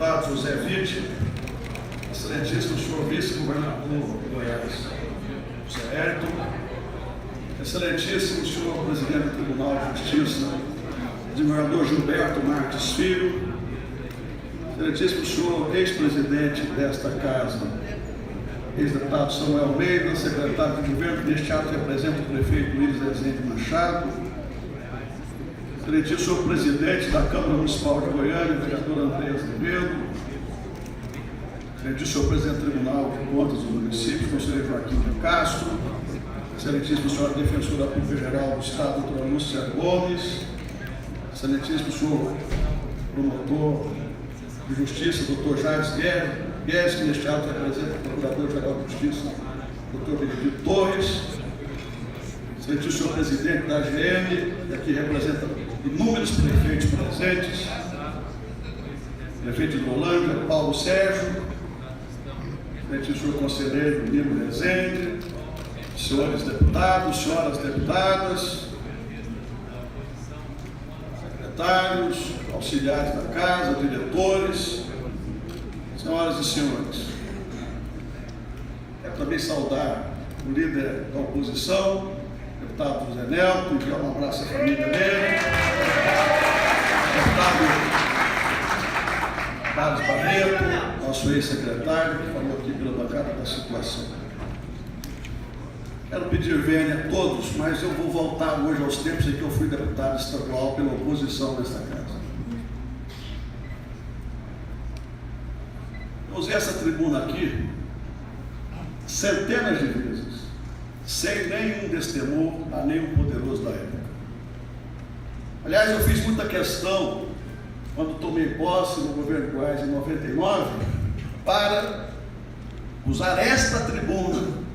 deputado José Witt, excelentíssimo senhor vice-governador de Goiás, José Ayrton, excelentíssimo senhor presidente do Tribunal de Justiça, desembargador Gilberto Marques Filho, excelentíssimo senhor ex-presidente desta casa, ex-deputado Samuel Almeida, secretário de governo, que neste ato representa o prefeito Luiz Rezende Machado, excelentíssimo senhor presidente da Câmara Municipal de Goiânia, vereador André Azevedo, excelentíssimo senhor presidente do Tribunal de Contas do município, conselheiro Joaquim de Castro, excelentíssimo senhor defensora pública geral do Estado, doutora Lúcia Gomes, excelentíssimo senhor promotor de Justiça, doutor Jair Guedes, que neste ato representa o Procurador-Geral de Justiça, doutor Benedito Torres, excelentíssimo senhor presidente da AGM, que aqui representa inúmeros prefeitos presentes, prefeito de Rolândia, Paulo Sérgio, excelentíssimo senhor conselheiro Nilo Rezende, senhores deputados, senhoras deputadas, secretários, auxiliares da casa, diretores, senhoras e senhores. Quero também saudar o líder da oposição, deputado José Nelto, enviar um abraço à família dele, deputado Carlos Barreto, nosso ex-secretário, que falou aqui pela bancada da situação. Quero pedir vênia a todos, mas eu vou voltar hoje aos tempos em que eu fui deputado estadual pela oposição nesta casa. Eu usei essa tribuna aqui centenas de vezes, sem nenhum destemor a nenhum poderoso da época. Aliás, eu fiz muita questão, quando tomei posse no governo de Goiás em 99, para usar esta tribuna,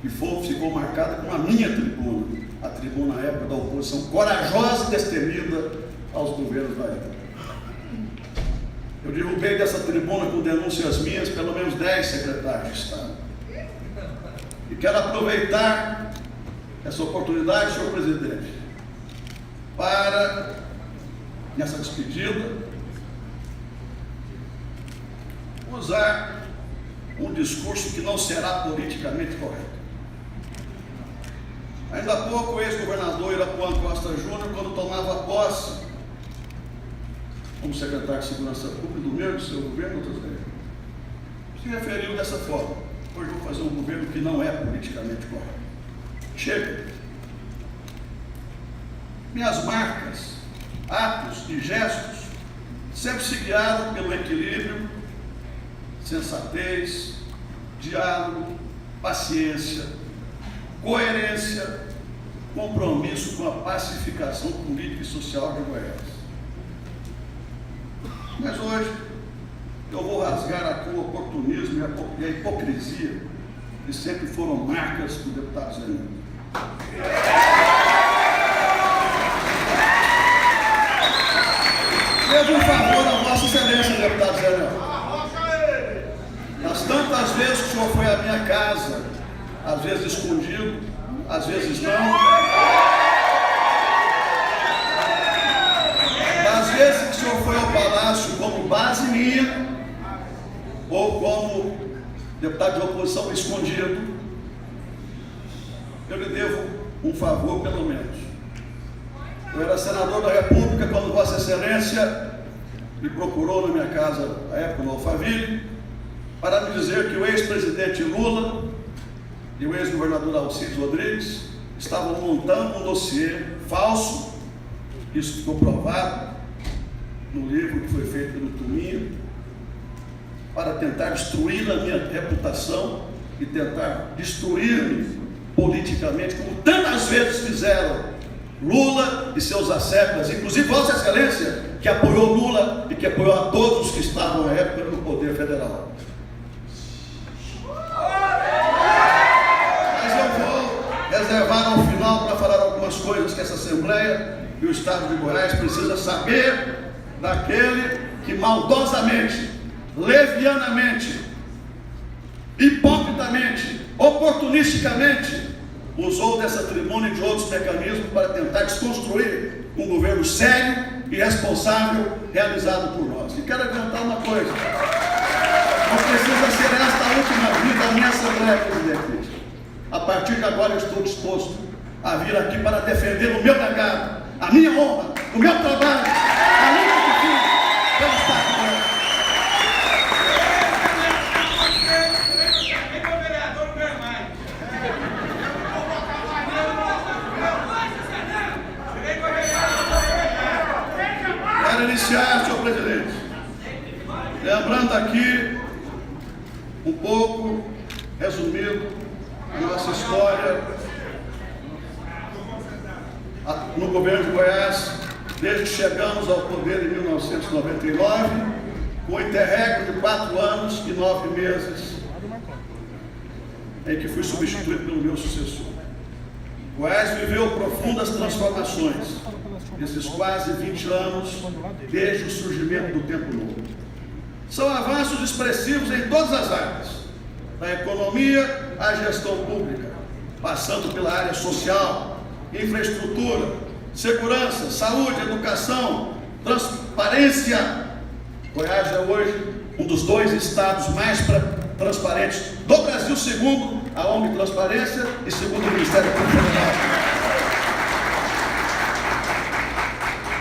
que ficou marcada como a minha tribuna, a tribuna na época da oposição, corajosa e destemida aos governos da época. Eu derrubei dessa tribuna com denúncias minhas pelo menos 10 secretários de Estado. E quero aproveitar essa oportunidade, senhor presidente, para, nessa despedida, usar um discurso que não será politicamente correto. Ainda há pouco, o ex-governador Irapuã Costa Júnior, quando tomava posse como secretário de Segurança Pública do meu e do seu governo, se referiu dessa forma: hoje vou fazer um governo que não é politicamente correto. Chega. Minhas marcas, atos e gestos sempre se guiaram pelo equilíbrio, sensatez, diálogo, paciência, coerência, compromisso com a pacificação política e social de Goiás. Mas hoje eu vou rasgar aqui o oportunismo e a hipocrisia que sempre foram marcas do deputado Zé Nelto. Veja um favor a Vossa Excelência, deputado Zé Nelto. As tantas vezes que o senhor foi à minha casa, às vezes escondido, às vezes não. Às vezes que o senhor foi ao palácio como base minha, ou como deputado de oposição escondido, eu lhe devo um favor, pelo menos. Eu era senador da República quando Vossa Excelência me procurou na minha casa, na época no Alphaville, para me dizer que o ex-presidente Lula e o ex-governador Alcides Rodrigues estavam montando um dossiê falso, isso ficou provado no livro que foi feito pelo Tuminha, para tentar destruir a minha reputação e tentar destruir-me politicamente, como tantas vezes fizeram Lula e seus asseclas, inclusive Vossa Excelência, que apoiou Lula e que apoiou a todos que estavam na época no poder federal. Reservar ao final para falar algumas coisas que essa Assembleia e o Estado de Goiás precisa saber daquele que maldosamente, levianamente, hipocritamente, oportunisticamente usou dessa tribuna e de outros mecanismos para tentar desconstruir um governo sério, e responsável realizado por nós. E quero adiantar uma coisa: não precisa ser esta a última vida da minha Assembleia, presidente. A partir de agora eu estou disposto a vir aqui para defender o meu legado, a minha honra, o meu trabalho, a luta que fiz pelo Estado de Goiás. Para iniciar, senhor presidente, lembrando aqui um pouco, resumido, a nossa história no governo de Goiás, desde que chegamos ao poder em 1999, com o interregno de 4 anos e 9 meses, em que fui substituído pelo meu sucessor. Goiás viveu profundas transformações nesses quase 20 anos, desde o surgimento do Tempo Novo. São avanços expressivos em todas as áreas, da economia à gestão pública, passando pela área social, infraestrutura, segurança, saúde, educação, transparência. Goiás é hoje um dos 2 estados mais transparentes do Brasil, segundo a ONG Transparência e segundo o Ministério Público Federal.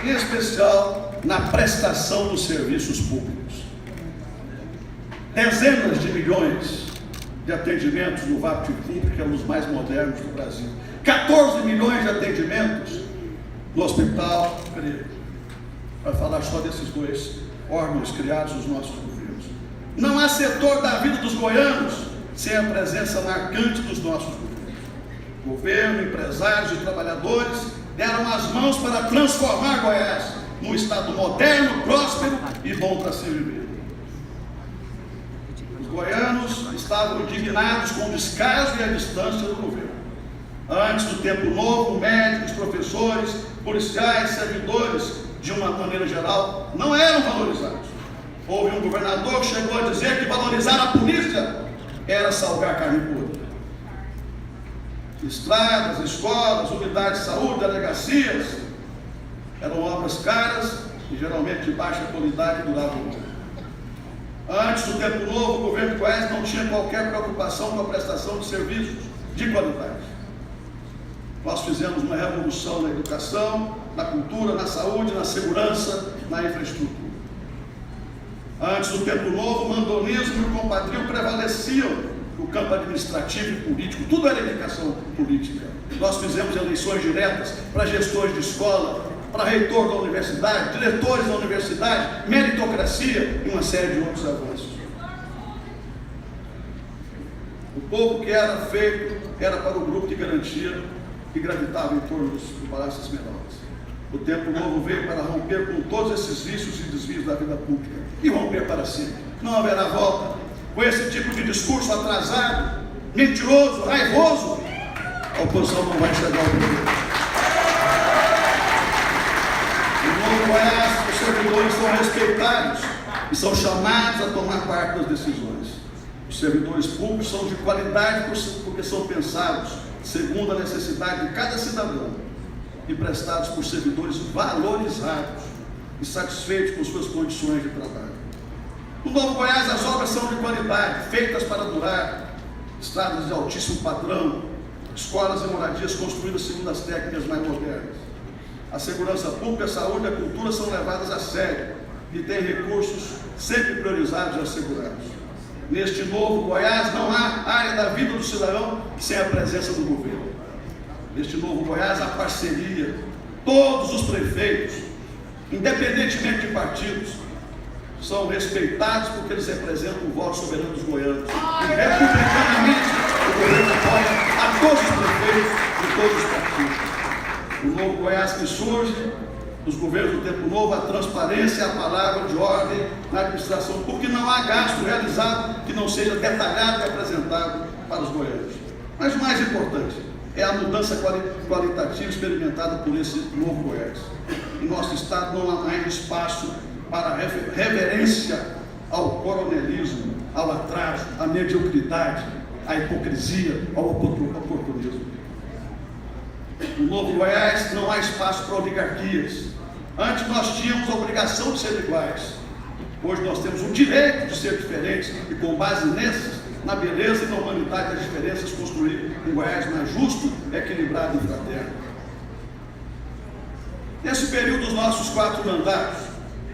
Em especial na prestação dos serviços públicos. Dezenas de milhões de atendimentos no VAPT Público, que é um dos mais modernos do Brasil. 14 milhões de atendimentos no Hospital Grego. Vai falar só desses 2 órgãos criados nos nossos governos. Não há setor da vida dos goianos sem a presença marcante dos nossos governos. Governo, empresários e trabalhadores deram as mãos para transformar Goiás num estado moderno, próspero e bom para se viver. Os goianos estavam indignados com o descaso e a distância do governo. Antes do Tempo Novo, médicos, professores, policiais, servidores, de uma maneira geral, não eram valorizados. Houve um governador que chegou a dizer que valorizar a polícia era salgar carne podre. Estradas, escolas, unidades de saúde, delegacias, eram obras caras e geralmente de baixa qualidade e duravam muito. Antes do Tempo Novo, o governo de Goiás não tinha qualquer preocupação com a prestação de serviços de qualidade. Nós fizemos uma revolução na educação, na cultura, na saúde, na segurança, na infraestrutura. Antes do Tempo Novo, o mandonismo e o compadrio prevaleciam no campo administrativo e político. Tudo era indicação política. Nós fizemos eleições diretas para gestores de escola, para reitor da universidade, diretores da universidade, meritocracia e uma série de outros avanços. O pouco que era feito era para o grupo de garantia que gravitava em torno do Palácio das Medalhas. O Tempo Novo veio para romper com todos esses vícios e desvios da vida pública e romper para sempre. Não haverá volta. Com esse tipo de discurso atrasado, mentiroso, raivoso, a oposição não vai chegar ao poder. No Novo Goiás, os servidores são respeitados e são chamados a tomar parte das decisões. Os servidores públicos são de qualidade porque são pensados segundo a necessidade de cada cidadão e prestados por servidores valorizados e satisfeitos com suas condições de trabalho. No Novo Goiás, as obras são de qualidade, feitas para durar, estradas de altíssimo padrão, escolas e moradias construídas segundo as técnicas mais modernas. A segurança pública, a saúde e a cultura são levadas a sério e têm recursos sempre priorizados e assegurados. Neste novo Goiás não há área da vida do cidadão sem a presença do governo. Neste novo Goiás há parceria. Todos os prefeitos, independentemente de partidos, são respeitados porque eles representam o voto soberano dos goianos. E republicanamente o governo apoia a todos os prefeitos de todos os partidos. O novo Goiás que surge, os governos do Tempo Novo, a transparência é a palavra de ordem na administração, porque não há gasto realizado que não seja detalhado e apresentado para os goianos. Mas o mais importante é a mudança qualitativa experimentada por esse novo Goiás. Em nosso estado não há mais espaço para reverência ao coronelismo, ao atraso, à mediocridade, à hipocrisia, ao oportunismo. No Novo Goiás não há espaço para oligarquias, Antes nós tínhamos a obrigação de ser iguais. Hoje nós temos o direito de ser diferentes e, com base na beleza e na humanidade das diferenças, construir um Goiás mais justo, equilibrado e fraterno. Nesse período dos nossos 4 mandatos,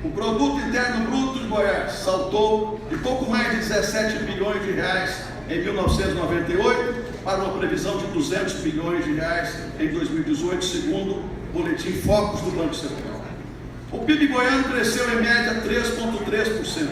o Produto Interno Bruto de Goiás saltou de pouco mais de 17 bilhões de reais em 1998 para uma previsão de 200 bilhões de reais em 2018, segundo o Boletim Focus do Banco Central. O PIB goiano cresceu em média 3,3%,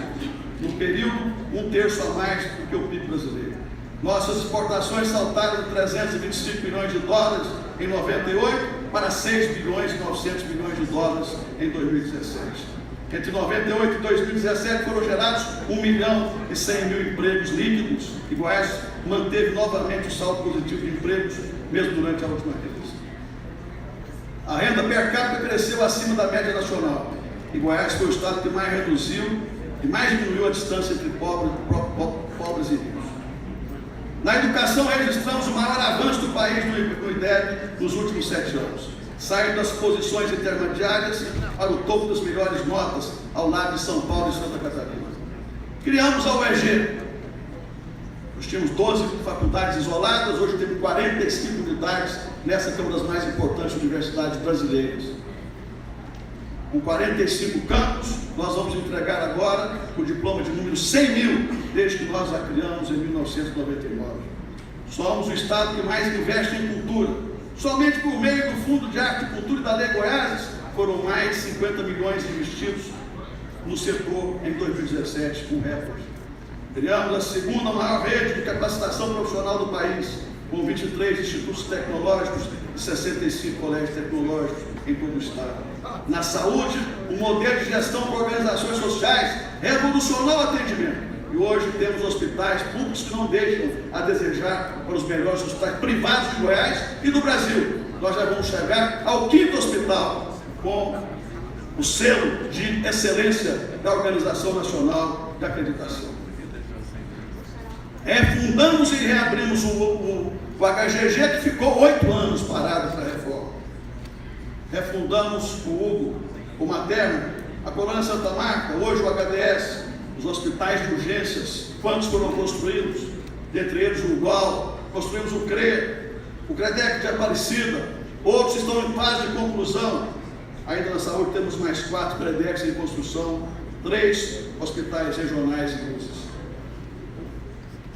no período 1/3 a mais do que o PIB brasileiro. Nossas exportações saltaram de 325 milhões de dólares em 98 para 6 bilhões e 900 milhões de dólares em 2017. Entre 98 e 2017 foram gerados 1 milhão e 100 mil empregos líquidos e Goiás manteve novamente o saldo positivo de empregos, mesmo durante a última crise. A renda per capita cresceu acima da média nacional e Goiás foi o estado que mais reduziu e mais diminuiu a distância entre pobres e ricos. Na educação, registramos o maior avanço do país no IDEB nos últimos 7 anos, saindo das posições intermediárias para o topo das melhores notas, ao lado de São Paulo e Santa Catarina. Criamos a UEG. Nós tínhamos 12 faculdades isoladas, hoje temos 45 unidades, nessa que é uma das mais importantes universidades brasileiras. Com 45 campos, nós vamos entregar agora o diploma de número 100 mil, desde que nós a criamos em 1999. Somos o estado que mais investe em cultura. Somente por meio do Fundo de Arte e Cultura e da Lei Goiás, foram mais de 50 milhões investidos no setor em 2017, um recorde. Criamos a segunda maior rede de capacitação profissional do país, com 23 institutos tecnológicos e 65 colégios tecnológicos em todo o estado. Na saúde, o modelo de gestão por organizações sociais revolucionou o atendimento. E hoje temos hospitais públicos que não deixam a desejar para os melhores hospitais privados de Goiás e do Brasil. Nós já vamos chegar ao 5º hospital com o selo de excelência da Organização Nacional de Acreditação. Refundamos e reabrimos o HGG, que ficou 8 anos parado para a reforma. Refundamos o Hugo, o Materno, a Colônia Santa Marta, hoje o HDS, os hospitais de urgências. Quantos foram construídos? Dentre eles o UGOL, construímos o CRE, o CREDEC de Aparecida, outros estão em fase de conclusão. Ainda na saúde temos mais 4 CREDECs em construção, 3 hospitais regionais inclusive.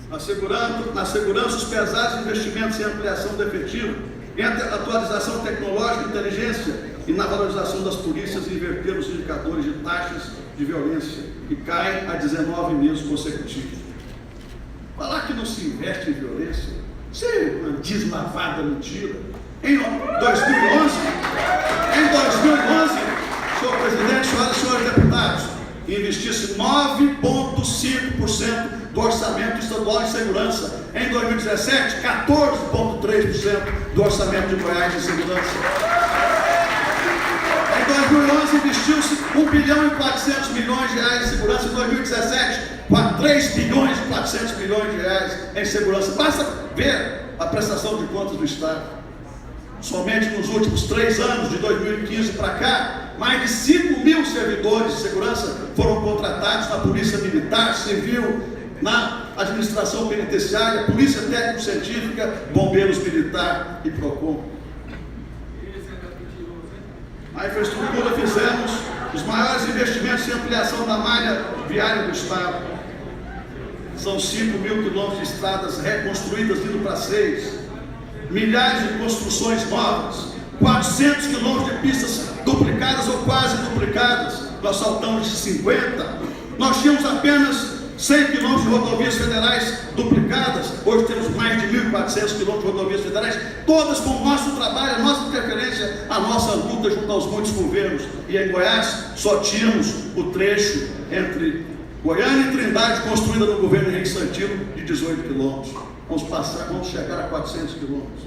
Na segurança, os pesados investimentos em ampliação do efetivo, em atualização tecnológica e inteligência e na valorização das polícias, inverter os indicadores de taxas de violência e caem a 19 meses consecutivos. Falar que não se investe em violência, isso é uma deslavada mentira. Em 2011, senhor presidente, senhoras e senhores deputados, investisse 9,5% do orçamento estadual de segurança. Em 2017, 14,3% do orçamento de Goiás em segurança. Em 2011, investiu-se 1 bilhão e 400 milhões de reais em segurança. Em 2017, 3 bilhões e 400 milhões de reais em segurança. Basta ver a prestação de contas do Estado. Somente nos últimos 3 anos, de 2015 para cá, mais de 5 mil servidores de segurança foram contratados na Polícia Militar, Civil, na Administração Penitenciária, Polícia Técnico-Científica, Bombeiros Militar e PROCON. Na infraestrutura fizemos os maiores investimentos em ampliação da malha viária do Estado. São 5 mil quilômetros de estradas reconstruídas, indo para 6. Milhares de construções novas, 400 quilômetros de pistas duplicadas ou quase duplicadas. Nós saltamos de 50. Nós tínhamos apenas 100 quilômetros de rodovias federais duplicadas. Hoje temos mais de 1.400 quilômetros de rodovias federais, todas com o nosso trabalho, a nossa interferência, a nossa luta junto aos muitos governos. E em Goiás só tínhamos o trecho entre Goiânia e Trindade, construída no governo Henrique Santino, de 18 quilômetros. Vamos chegar a 400 quilômetros.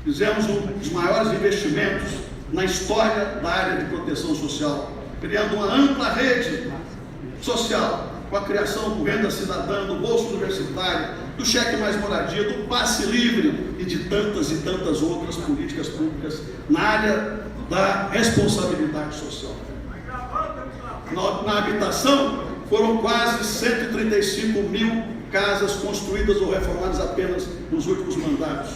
Fizemos um dos maiores investimentos na história da área de proteção social, criando uma ampla rede social com a criação do Renda Cidadã, do Bolsa Universitário, do Cheque Mais Moradia, do Passe Livre e de tantas e tantas outras políticas públicas na área da responsabilidade social. Na habitação, foram quase 135 mil casas construídas ou reformadas apenas nos últimos mandatos.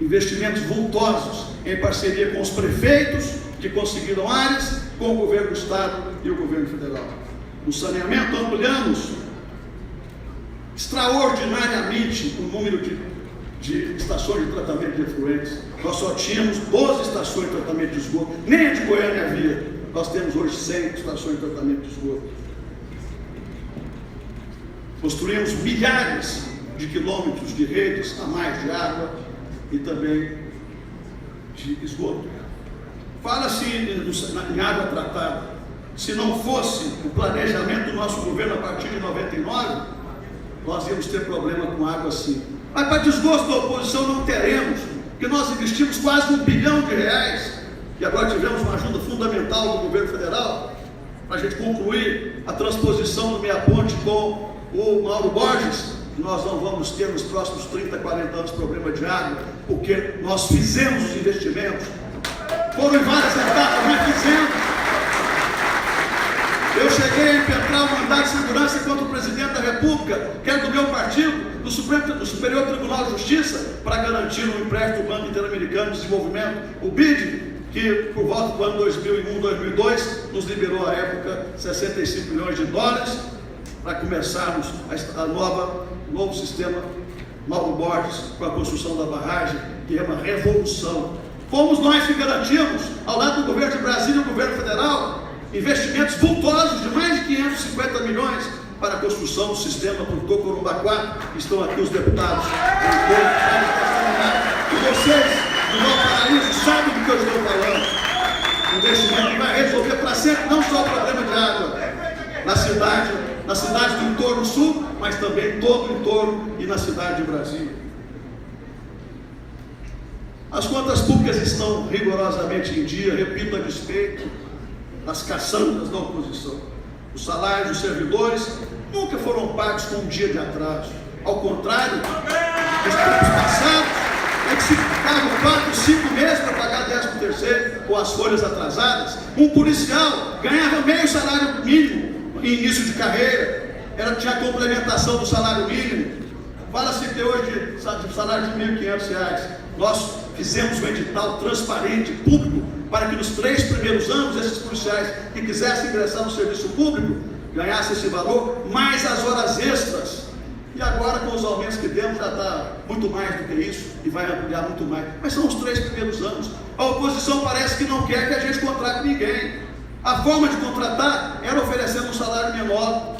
Investimentos vultosos em parceria com os prefeitos que conseguiram áreas, com o governo do Estado e o governo federal. No saneamento, ampliamos extraordinariamente o número de estações de tratamento de efluentes. Nós só tínhamos 12 estações de tratamento de esgoto, nem a de Goiânia havia. Nós temos hoje 100 estações de tratamento de esgoto. Construímos milhares de quilômetros de redes a mais de água e também de esgoto. Fala-se em água tratada. Se não fosse o planejamento do nosso governo a partir de 99, nós íamos ter problema com água sim. Mas para desgosto da oposição não teremos, porque nós investimos quase R$1 bilhão e agora tivemos uma ajuda fundamental do governo federal para a gente concluir a transposição do Meia Ponte com o Mauro Borges. Nós não vamos ter nos próximos 30, 40 anos problema de água, porque nós fizemos os investimentos. Foram em várias etapas, mas fizemos. Eu cheguei a impetrar o mandato de segurança contra o presidente da República, que era do meu partido, do Superior Tribunal de Justiça, para garantir um empréstimo do Banco Interamericano de Desenvolvimento, o BID, que por volta do ano 2001, 2002, nos liberou à época $65 milhões para começarmos o novo sistema Mauro Borges, com a construção da barragem, que é uma revolução. Fomos nós que garantimos, ao lado do governo de Brasília e do governo federal, investimentos vultosos de mais de 550 milhões para a construção do sistema Produtor Corumbá 4, que estão aqui os deputados. E vocês, do Valparaíso, sabem do que eu estou falando. O investimento que vai resolver para sempre não só o problema de água na cidade do entorno sul, mas também todo o entorno e na cidade de Brasília. As contas públicas estão rigorosamente em dia, repito, a despeito das caçambas da oposição. Os salários dos servidores nunca foram pagos com um dia de atraso. Ao contrário, nos tempos passados, é que se ficavam 4, 5 meses para pagar 13º ou as folhas atrasadas. Um policial ganhava meio salário mínimo em início de carreira, tinha a complementação do salário mínimo. Fala-se que hoje de salário de R$1.500. Nós fizemos um edital transparente, público, para que nos 3 primeiros anos esses policiais que quisessem ingressar no serviço público ganhassem esse valor, mais as horas extras. E agora, com os aumentos que demos, já está muito mais do que isso e vai ampliar muito mais. Mas são os 3 primeiros anos. A oposição parece que não quer que a gente contrate ninguém. A forma de contratar era oferecendo um salário menor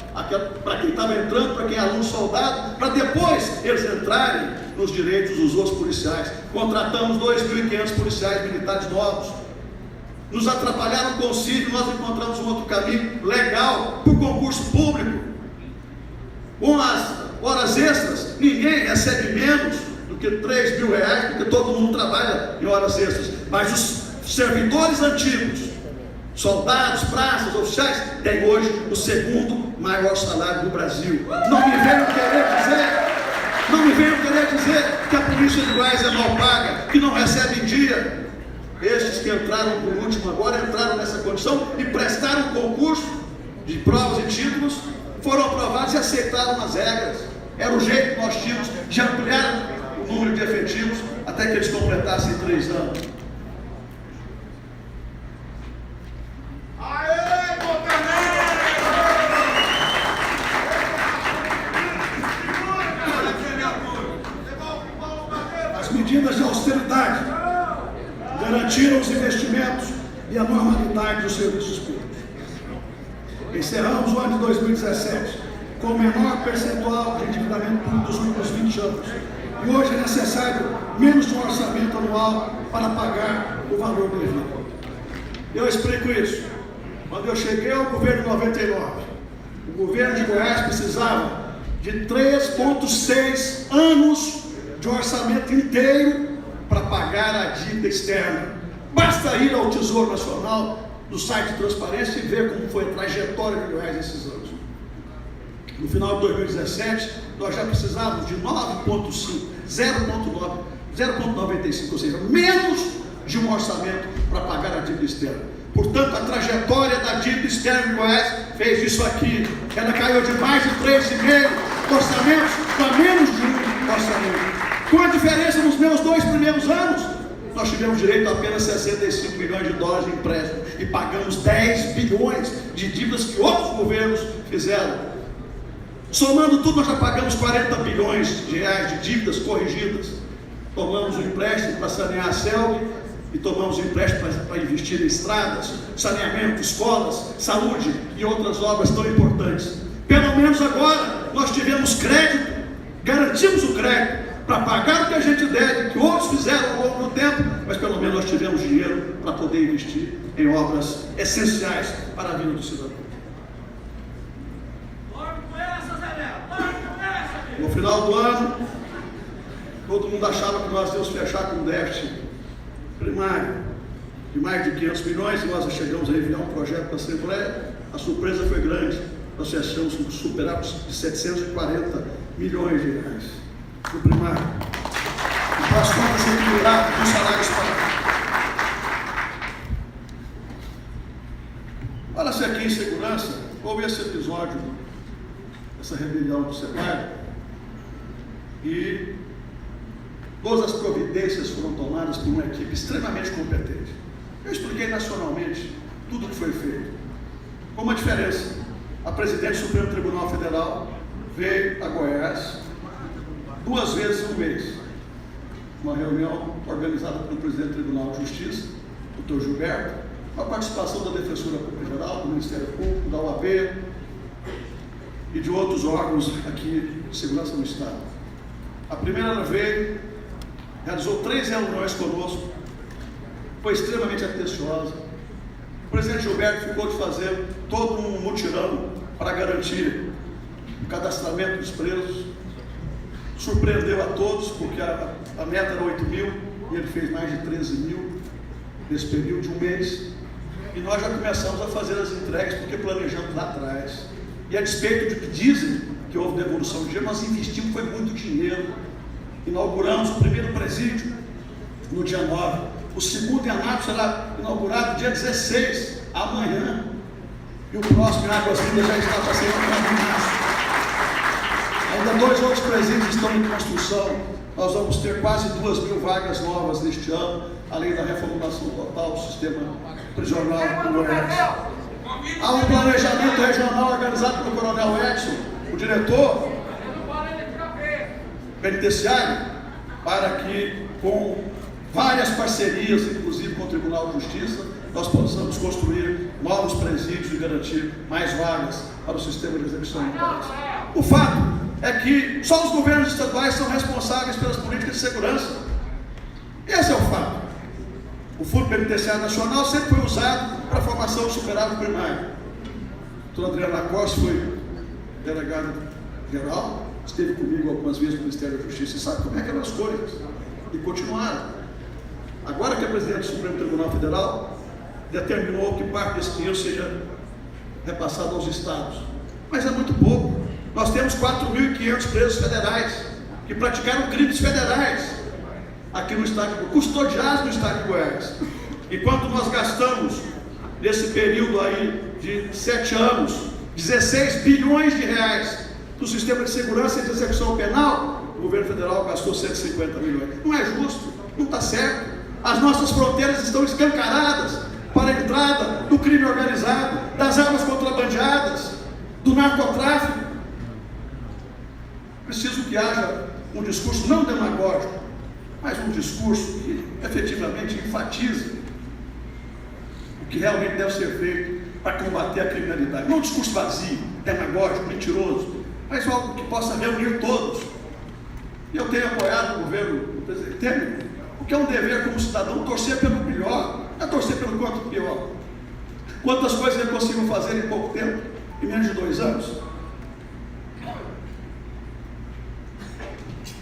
para quem estava entrando, para quem é aluno soldado, para depois eles entrarem nos direitos dos outros policiais. Contratamos 2.500 policiais militares novos. Nos atrapalharam com o CIV, nós encontramos um outro caminho legal por concurso público. Com as horas extras, ninguém recebe menos do que R$3.000, porque todo mundo trabalha em horas extras. Mas os servidores antigos, soldados, praças, oficiais, têm hoje o 2º maior salário do Brasil. Não me venham querer dizer que a polícia de Goiás é mal paga, que não recebe em dia. Estes que entraram por último agora, entraram nessa condição e prestaram concurso de provas e títulos, foram aprovados e aceitaram as regras. Era o jeito que nós tínhamos de ampliar o número de efetivos até que eles completassem 3 anos. As medidas de austeridade garantiram os investimentos e a normalidade dos serviços públicos. Encerramos o ano de 2017 com o menor percentual de endividamento público dos últimos 20 anos. E hoje é necessário menos de um orçamento anual para pagar o valor devido. Eu explico isso. Quando eu cheguei ao governo em 99, o governo de Goiás precisava de 3,6 anos de orçamento inteiro para pagar a dívida externa. Basta ir ao Tesouro Nacional, no site de transparência, e ver como foi a trajetória de Goiás nesses anos. No final de 2017, nós já precisávamos de 9,5, 0,95, ou seja, menos de um orçamento para pagar a dívida externa. Portanto, a trajetória da dívida externa em Goiás fez isso aqui. Ela caiu de mais de 3,5 orçamentos para menos de um orçamento. Com a diferença nos meus 2 primeiros anos, nós tivemos direito a apenas 65 milhões de dólares de empréstimo e pagamos 10 bilhões de dívidas que outros governos fizeram. Somando tudo, nós já pagamos 40 bilhões de reais de dívidas corrigidas. Tomamos um empréstimo para sanear a CELG e tomamos um empréstimo para investir em estradas, saneamento, escolas, saúde e outras obras tão importantes. Pelo menos agora nós tivemos crédito, garantimos o crédito para pagar o que a gente deve, que outros fizeram ao longo do tempo, mas pelo menos nós tivemos dinheiro para poder investir em obras essenciais para a vida do cidadão. No final do ano, todo mundo achava que nós íamos fechar com um déficit primário de mais de 500 milhões, e nós chegamos a enviar um projeto para a Assembleia. A surpresa foi grande, nós fechamos com superávit de 740 milhões de reais no primário. E para as contas equilibradas dos salários pagos. Fala-se aqui em segurança, houve esse episódio, essa rebelião do Sebrae, e todas as providências foram tomadas por uma equipe extremamente competente. Eu expliquei nacionalmente tudo o que foi feito. Com uma diferença: a presidente do Supremo Tribunal Federal veio a Goiás 2 vezes no mês. Uma reunião organizada pelo presidente do Tribunal de Justiça, Dr. Gilberto, com a participação da Defensora Pública Geral, do Ministério Público, da OAB e de outros órgãos aqui de segurança do Estado. A primeira ela veio, realizou 3 reuniões conosco, foi extremamente atenciosa. O presidente Gilberto ficou de fazer todo um mutirão para garantir o cadastramento dos presos. Surpreendeu a todos, porque a meta era 8 mil e ele fez mais de 13 mil nesse período de um mês. E nós já começamos a fazer as entregas, porque planejamos lá atrás. E a despeito de que dizem que houve devolução de dinheiro, nós investimos, foi muito dinheiro. Inauguramos o primeiro presídio no dia 9. O segundo em Anápolis será inaugurado dia 16, amanhã. E o próximo em Águas Lindas já está para ser inaugurado. Ainda 2 outros presídios estão em construção. Nós vamos ter quase 2.000 vagas novas neste ano, além da reformulação total do sistema prisional do Goiás. Há um planejamento regional organizado pelo Coronel Edson, o diretor penitenciário, para que, com várias parcerias, inclusive com o Tribunal de Justiça, nós possamos construir novos presídios e garantir mais vagas para o sistema de execução do país. O fato é que só os governos estaduais são responsáveis pelas políticas de segurança. Esse é o fato. O Fundo Penitenciário Nacional sempre foi usado para a formação de superávit primário. A doutora Adriana Costa foi delegada geral, esteve comigo algumas vezes no Ministério da Justiça e sabe como é que eram as coisas. E continuaram. Agora que a presidente do Supremo Tribunal Federal determinou que parte desse dinheiro seja repassado aos estados. Mas é muito pouco. Nós temos 4.500 presos federais que praticaram crimes federais aqui no estado, custodiados no estado de Goiás. Enquanto nós gastamos, nesse período aí de 7 anos, 16 bilhões de reais do sistema de segurança e de execução penal, o governo federal gastou 150 milhões. Não é justo, não está certo. As nossas fronteiras estão escancaradas para a entrada do crime organizado, das armas contrabandeadas, do narcotráfico. Preciso que haja um discurso não demagógico, mas um discurso que efetivamente enfatize o que realmente deve ser feito para combater a criminalidade. Não um discurso vazio, demagógico, mentiroso, mas algo que possa reunir todos. E eu tenho apoiado o governo do presidente Temer, porque é um dever como cidadão torcer pelo melhor, não é torcer pelo quanto pior. Quantas coisas eu consigo fazer em pouco tempo, em menos de 2 anos?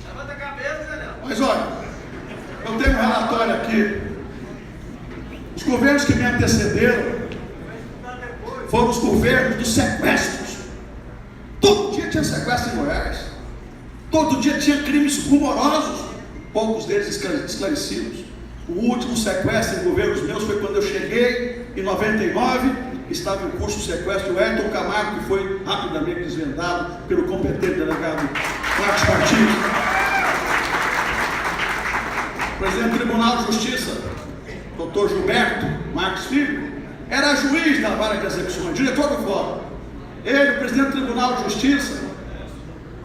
Levanta a cabeça, Daniel. Mas olha, eu tenho um relatório aqui. Os governos que me antecederam foram os governos dos sequestros. Todo dia tinha sequestro em Goiás. Todo dia tinha crimes rumorosos, poucos deles esclarecidos. O último sequestro em governos meus foi quando eu cheguei, em 99, estava em curso o sequestro do Ayrton Camargo, que foi rapidamente desvendado pelo competente delegado Marcos Martins. O presidente do Tribunal de Justiça, Dr. Gilberto Marques Filho, era juiz da vara de execuções, diretor do fórum. Ele, o presidente do Tribunal de Justiça,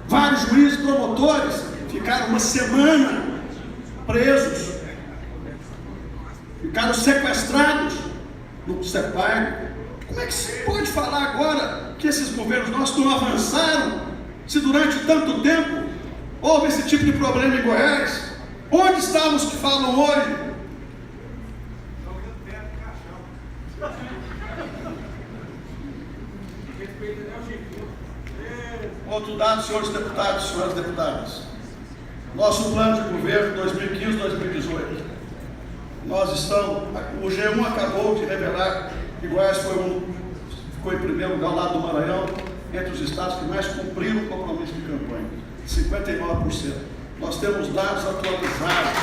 vários juízes promotores ficaram uma semana presos, ficaram sequestrados no CEPAR. Como é que se pode falar agora que esses governos nossos não avançaram, se durante tanto tempo houve esse tipo de problema em Goiás? Onde estão os que falam hoje? Outro dado, senhores deputados, senhoras deputadas. Nosso plano de governo 2015-2018. Nós estamos, o G1 acabou de revelar que Goiás ficou em primeiro lugar lá do Maranhão, entre os estados que mais cumpriram o compromisso de campanha, 59%. Nós temos dados atualizados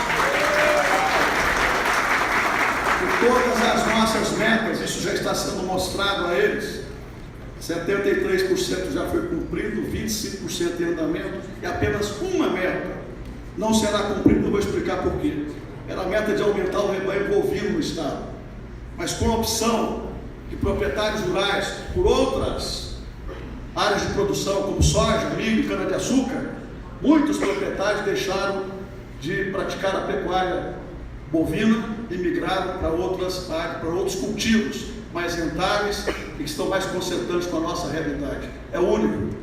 de todas as nossas metas, isso já está sendo mostrado a eles. 73% já foi cumprido, 25% em andamento, e apenas uma meta não será cumprida. Eu vou explicar por quê. Era a meta de aumentar o rebanho bovino no estado, mas com a opção de proprietários rurais por outras áreas de produção, como soja, milho, cana-de-açúcar, muitos proprietários deixaram de praticar a pecuária bovina e migraram para outras áreas, para outros cultivos mais rentáveis e que estão mais concentrantes com a nossa realidade. É o único.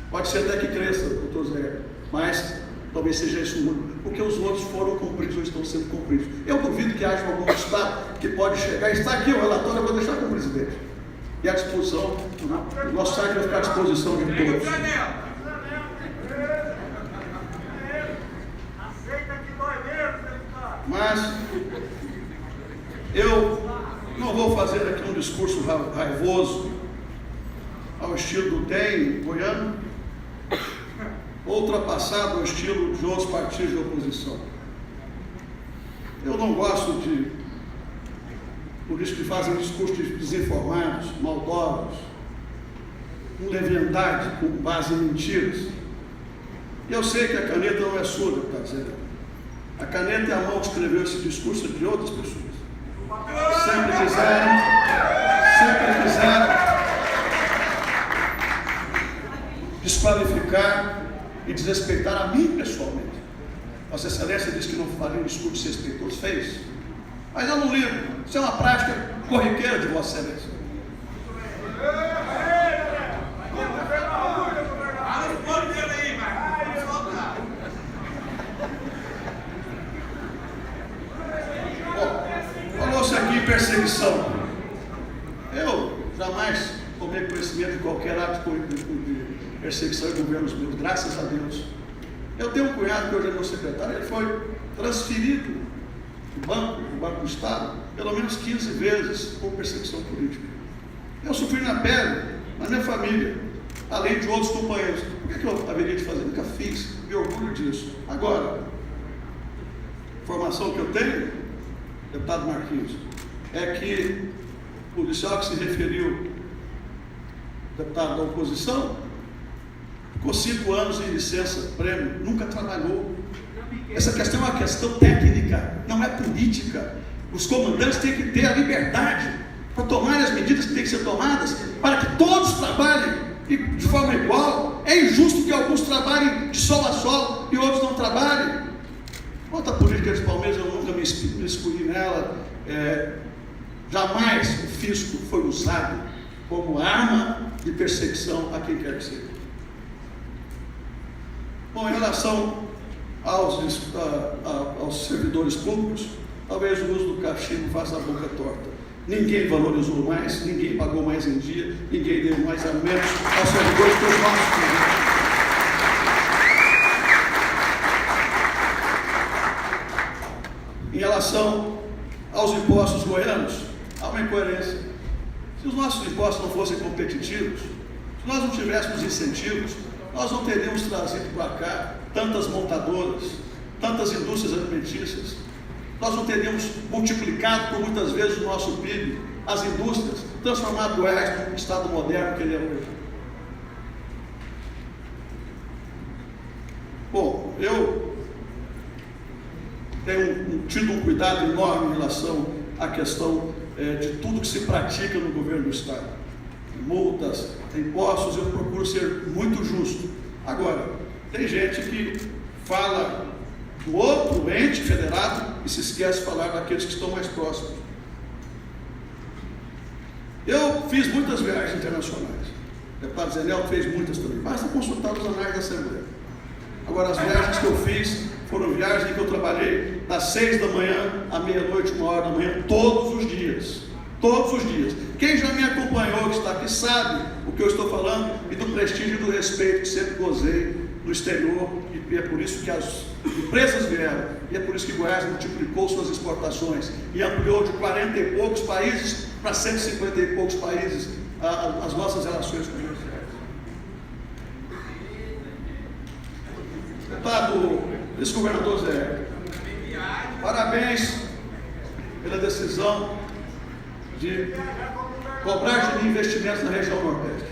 Pode ser até que cresça, doutor Zé, mas talvez seja isso o único, porque os outros foram cumpridos ou estão sendo cumpridos. Eu duvido que haja algum estado que pode chegar, está aqui o relatório, eu vou deixar com o presidente. E à disposição, o nosso site vai ficar à disposição de todos. Mas eu não vou fazer aqui um discurso raivoso ao estilo do DEM goiano, ultrapassado ao estilo de outros partidos de oposição. Eu não gosto de políticos que fazem discursos desinformados, maldosos, com leviandade, com base em mentiras. E eu sei que a caneta não é sua, deputado Zé. A caneta é a mão que escreveu esse discurso de outras pessoas. Sempre quiseram desqualificar e desrespeitar a mim pessoalmente. Vossa Excelência disse que não faria um discurso respeitoso, fez. Mas eu não ligo, isso é uma prática corriqueira de Vossa Excelência. Falou-se aqui em perseguição. Eu jamais tomei conhecimento de qualquer ato de perseguição em governos meus, graças a Deus. Eu tenho um cunhado que hoje é meu secretário, ele foi transferido do Banco do Estado, pelo menos 15 vezes por perseguição política. Eu sofri na pele, na minha família, além de outros companheiros. Por que eu haveria de fazer? Nunca fiz, me orgulho disso. Agora, a informação que eu tenho, deputado Marquinhos, é que o policial que se referiu, deputado da oposição, ficou 5 anos em licença prêmio, nunca trabalhou. Essa questão é uma questão técnica, não é política. Os comandantes têm que ter a liberdade para tomar as medidas que têm que ser tomadas, para que todos trabalhem de forma igual. É injusto que alguns trabalhem de sol a sol e outros não trabalhem. Quanto à política de Palmeiras, eu nunca me escolhi nela. Jamais o fisco foi usado como arma de perseguição a quem quer que seja. Bom, em relação aos servidores públicos, talvez o uso do cachimbo faça a boca torta. Ninguém valorizou mais, ninguém pagou mais em dia, ninguém deu mais aumentos aos servidores que os nossos públicos. Em relação aos impostos goianos, há uma incoerência. Se os nossos impostos não fossem competitivos, Se nós não tivéssemos incentivos, nós não teríamos trazido para cá tantas montadoras, tantas indústrias alimentícias. Nós não teríamos multiplicado por muitas vezes o nosso PIB, as indústrias, transformado Goiás num estado moderno que ele é hoje. Bom, eu tenho tido um cuidado enorme em relação à questão de tudo que se pratica no governo do estado. Multas, impostos, eu procuro ser muito justo. Agora, tem gente que fala do outro ente federado e se esquece de falar daqueles que estão mais próximos. Eu fiz muitas viagens internacionais. O deputado Zé Nelto fez muitas também. Basta consultar os anais da Assembleia. Agora, as viagens que eu fiz foram viagens que eu trabalhei das 6 da manhã à meia-noite, 1h da manhã, todos os dias. Todos os dias. Quem já me acompanhou, que está aqui, sabe o que eu estou falando e do prestígio e do respeito que sempre gozei no exterior, e é por isso que as empresas vieram, e é por isso que Goiás multiplicou suas exportações e ampliou de 40 e poucos países para 150 e poucos países as nossas relações comerciais. Deputado, vice-governador Zé, parabéns pela decisão de cobrar de investimentos na região Nordeste.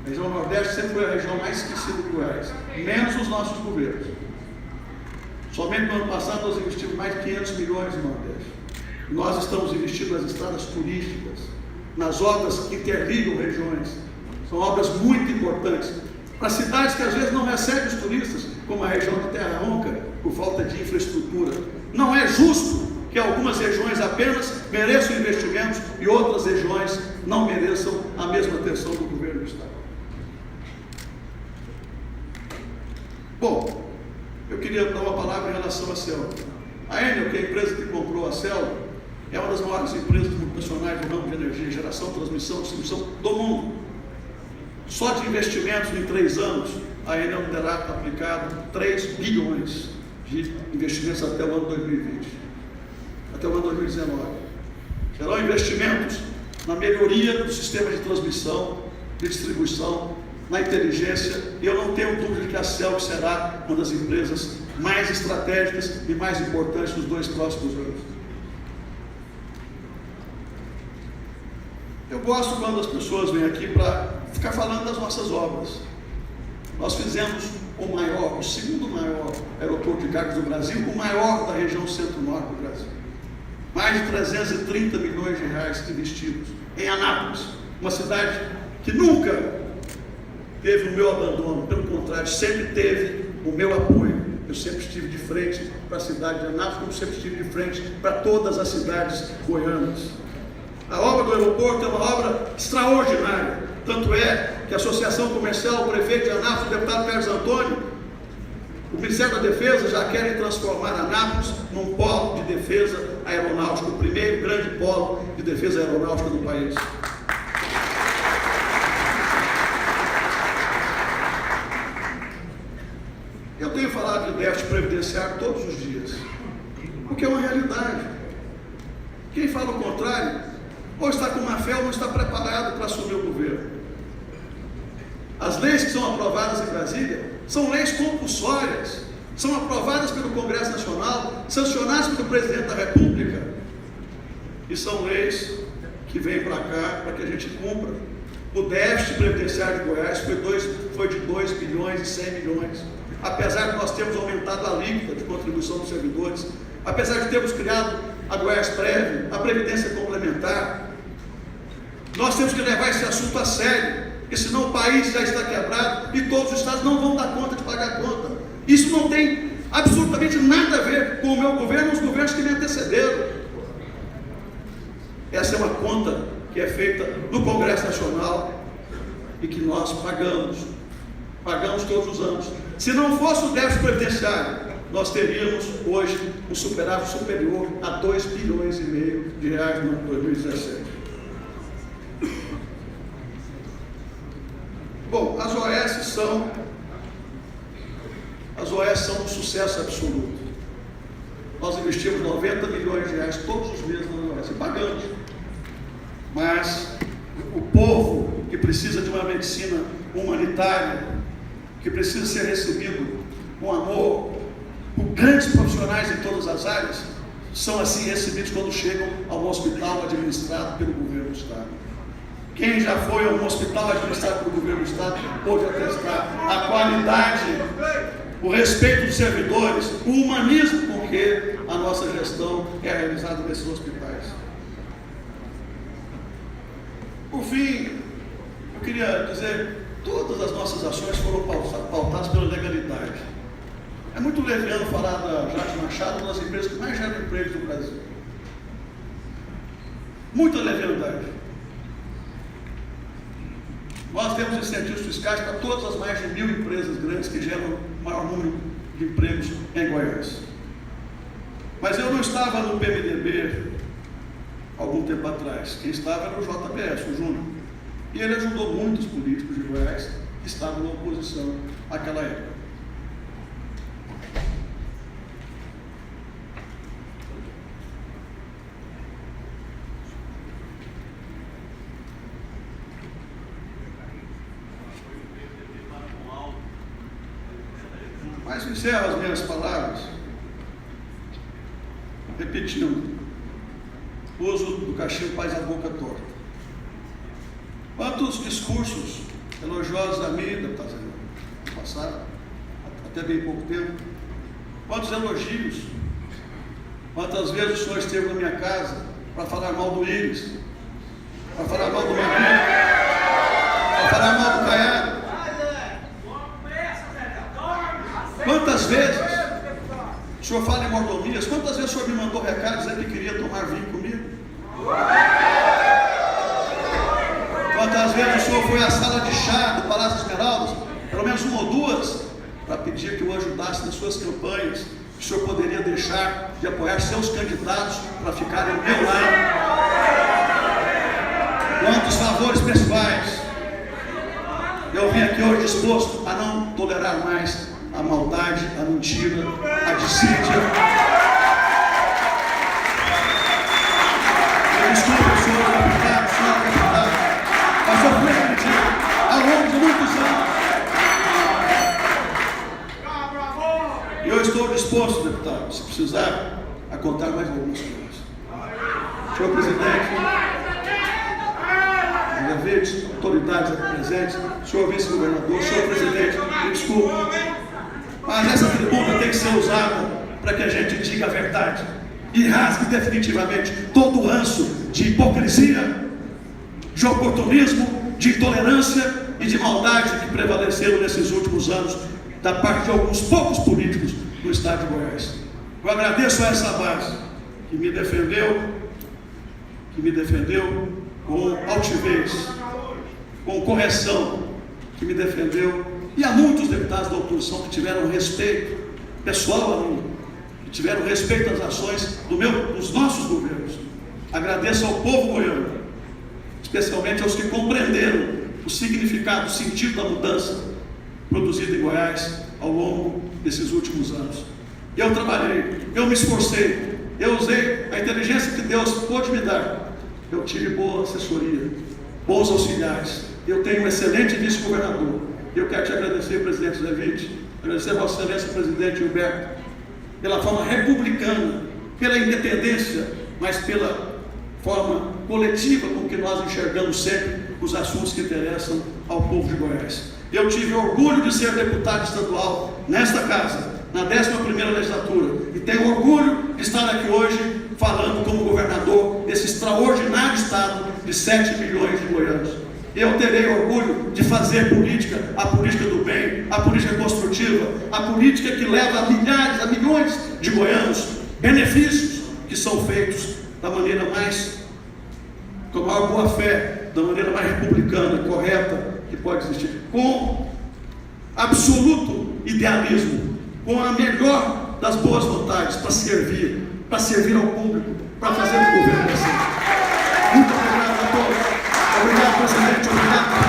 A região Nordeste sempre foi a região mais esquecida do Goiás, menos os nossos governos. Somente no ano passado nós investimos mais de 500 milhões no Nordeste. Nós estamos investindo nas estradas turísticas, nas obras que interligam regiões. São obras muito importantes para cidades que às vezes não recebem os turistas, como a região de Terra Ronca, por falta de infraestrutura. Não é justo que algumas regiões apenas mereçam investimentos e outras regiões não mereçam a mesma atenção do governo do estado. Bom, eu queria dar uma palavra em relação à Celg. A Enel, que é a empresa que comprou a Celg, é uma das maiores empresas multinacionais do ramo de energia, geração, transmissão, distribuição do mundo. Só de investimentos em 3 anos, a Enel terá aplicado 3 bilhões de investimentos até o ano 2020, até o ano 2019. Serão investimentos na melhoria do sistema de transmissão, de distribuição, na inteligência, e eu não tenho dúvida de que a Celg será uma das empresas mais estratégicas e mais importantes dos 2 próximos anos. Eu gosto quando as pessoas vêm aqui para ficar falando das nossas obras. Nós fizemos o segundo maior aeroporto de cargas do Brasil, o maior da região centro-norte do Brasil. Mais de 330 milhões de reais investidos em Anápolis, uma cidade que nunca teve o meu abandono, pelo contrário, sempre teve o meu apoio. Eu sempre estive de frente para a cidade de Anápolis, como sempre estive de frente para todas as cidades goianas. A obra do aeroporto é uma obra extraordinária, tanto é que a Associação Comercial, o prefeito de Anápolis, o deputado Pérez Antônio, o Ministério da Defesa já querem transformar Anápolis num polo de defesa aeronáutica, o primeiro grande polo de defesa aeronáutica do país. Eu tenho falado de déficit previdenciário todos os dias, porque é uma realidade. Quem fala o contrário, ou está com má fé ou não está preparado para assumir o governo. As leis que são aprovadas em Brasília são leis compulsórias, são aprovadas pelo Congresso Nacional, sancionadas pelo Presidente da República, e são leis que vêm para cá para que a gente cumpra. O déficit previdenciário de Goiás foi de 2 bilhões e 100 milhões, apesar de nós termos aumentado a alíquota de contribuição dos servidores, apesar de termos criado a Goiás Prev, a Previdência Complementar. Nós temos que levar esse assunto a sério, porque senão o país já está quebrado e todos os estados não vão dar conta de pagar a conta. Isso não tem absolutamente nada a ver com o meu governo ou os governos que me antecederam. Essa é uma conta que é feita no Congresso Nacional e que nós pagamos todos os anos. Se não fosse o déficit previdenciário, nós teríamos hoje um superávit superior a 2 bilhões e meio de reais no ano 2017. Bom, as OS são um sucesso absoluto. Nós investimos 90 milhões de reais todos os meses na OS, pagamos. Mas o povo que precisa de uma medicina humanitária, que precisa ser recebido com amor por grandes profissionais em todas as áreas, são assim recebidos quando chegam ao hospital administrado pelo governo do Estado. Quem já foi a um hospital administrado pelo governo do Estado pode atestar a qualidade, o respeito dos servidores, o humanismo com que a nossa gestão é realizada nesses hospitais. Por fim, eu queria dizer, todas as nossas ações foram pautadas pela legalidade. É muito leviano falar da Jacques Machado, uma das empresas que mais geram empregos no Brasil. Muita leviandade. Nós temos incentivos fiscais para todas as mais de 1.000 empresas grandes que geram o maior número de empregos em Goiás. Mas eu não estava no PMDB algum tempo atrás. Quem estava era o JBS, o Júnior. E ele ajudou muitos políticos de Goiás que estavam na oposição naquela época. Mas encerro as minhas palavras repetindo o uso do cachimbo faz a boca torta. Quantos discursos elogiosos a mim, deputado Zé, no passado, até bem pouco tempo, quantos elogios, quantas vezes o senhor esteve na minha casa para falar mal do Íris, para falar mal do Maguinho, para falar mal do Caiado. Quantas vezes o senhor fala em mordomias? Quantas vezes o senhor me mandou recado dizendo que queria tomar vinho comigo? Quantas vezes o senhor foi à sala de chá do Palácio Esmeraldas, pelo menos uma ou duas, para pedir que eu ajudasse nas suas campanhas, que o senhor poderia deixar de apoiar seus candidatos para ficarem ao meu lado? Quantos favores pessoais? Eu vim aqui hoje disposto a não tolerar mais a maldade, a mentira, a dissídia. Desculpe, senhor deputado, senhora deputada, mas eu fui agredido ao longo de muitos anos. E eu estou disposto, deputado, se precisar, a contar mais algumas coisas. Senhor presidente, David, autoridades aqui presentes, senhor vice-governador, senhor presidente, me desculpe, mas essa tribuna tem que ser usada para que a gente diga a verdade e rasgue definitivamente todo o ranço de hipocrisia, de oportunismo, de intolerância e de maldade que prevaleceram nesses últimos anos da parte de alguns poucos políticos do estado de Goiás. Eu agradeço a essa base que me defendeu com altivez, com correção, que me defendeu, e há muitos deputados da oposição que tiveram respeito pessoal a mim, que tiveram respeito às ações dos nossos governos. Agradeço ao povo goiano, especialmente aos que compreenderam o significado, o sentido da mudança produzida em Goiás ao longo desses últimos anos. Eu trabalhei, eu me esforcei, eu usei a inteligência que Deus pôde me dar. Eu tive boa assessoria, bons auxiliares, eu tenho um excelente vice-governador. Eu quero te agradecer, presidente Zé Witt, agradecer a Vossa Excelência, presidente Gilberto, pela forma republicana, pela independência, mas pela forma coletiva com que nós enxergamos sempre os assuntos que interessam ao povo de Goiás. Eu tive orgulho de ser deputado estadual nesta casa, na 11ª legislatura, e tenho orgulho de estar aqui hoje falando como governador desse extraordinário estado de 7 milhões de goianos. Eu terei orgulho de fazer política, a política do bem, a política construtiva, a política que leva a milhares, a milhões de goianos benefícios que são feitos da maneira mais, com a maior boa fé, da maneira mais republicana, correta que pode existir, com absoluto idealismo, com a melhor das boas vontades para servir ao público, para fazer o governo crescer. Muito obrigado a todos. Obrigado, presidente. Obrigado.